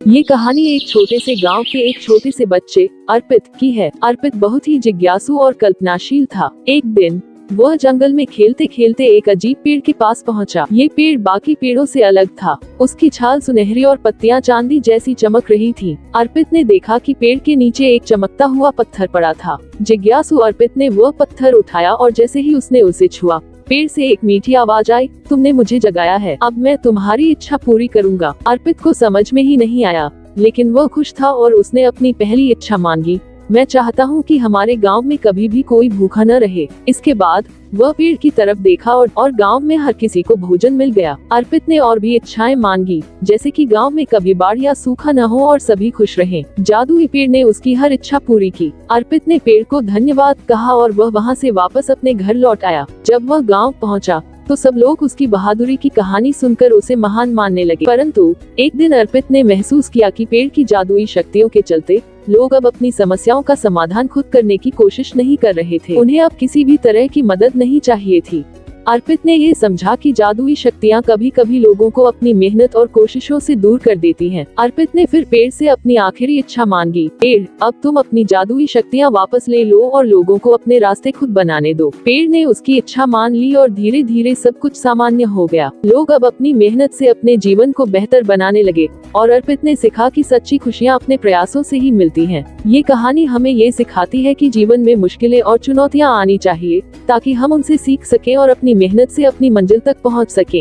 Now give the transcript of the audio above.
ये कहानी एक छोटे से गांव के एक छोटे से बच्चे अर्पित की है। अर्पित बहुत ही जिज्ञासु और कल्पनाशील था। एक दिन वह जंगल में खेलते खेलते एक अजीब पेड़ के पास पहुंचा। ये पेड़ बाकी पेड़ों से अलग था। उसकी छाल सुनहरी और पत्तियां चांदी जैसी चमक रही थी। अर्पित ने देखा कि पेड़ के नीचे एक चमकता हुआ पत्थर पड़ा था। जिज्ञासु अर्पित ने वह पत्थर उठाया और जैसे ही उसने उसे छुआ, पेड़ से एक मीठी आवाज आई, तुमने मुझे जगाया है, अब मैं तुम्हारी इच्छा पूरी करूंगा। अर्पित को समझ में ही नहीं आया, लेकिन वह खुश था और उसने अपनी पहली इच्छा मांगी, मैं चाहता हूँ कि हमारे गांव में कभी भी कोई भूखा न रहे। इसके बाद वह पेड़ की तरफ देखा और गांव में हर किसी को भोजन मिल गया। अर्पित ने और भी इच्छाएं मांगी, जैसे कि गांव में कभी बाढ़ या सूखा न हो और सभी खुश रहें। जादुई पेड़ ने उसकी हर इच्छा पूरी की। अर्पित ने पेड़ को धन्यवाद कहा और वह वहां से वापस अपने घर लौट आया। जब वह गाँव पहुँचा तो सब लोग उसकी बहादुरी की कहानी सुनकर उसे महान मानने लगे। परंतु एक दिन अर्पित ने महसूस किया कि पेड़ की जादुई शक्तियों के चलते लोग अब अपनी समस्याओं का समाधान खुद करने की कोशिश नहीं कर रहे थे। उन्हें अब किसी भी तरह की मदद नहीं चाहिए थी। अर्पित ने ये समझा कि जादुई शक्तियाँ कभी कभी लोगों को अपनी मेहनत और कोशिशों से दूर कर देती हैं। अर्पित ने फिर पेड़ से अपनी आखिरी इच्छा मांगी, पेड़ अब तुम अपनी जादुई शक्तियाँ वापस ले लो और लोगों को अपने रास्ते खुद बनाने दो। पेड़ ने उसकी इच्छा मान ली और धीरे धीरे सब कुछ सामान्य हो गया। लोग अब अपनी मेहनत से अपने जीवन को बेहतर बनाने लगे और अर्पित ने सीखा कि सच्ची खुशियाँ अपने प्रयासों से ही मिलती हैं। ये कहानी हमें ये सिखाती है कि जीवन में मुश्किलें और चुनौतियाँ आनी चाहिए ताकि हम उनसे सीख सकें और अपनी मेहनत से अपनी मंजिल तक पहुंच सकें।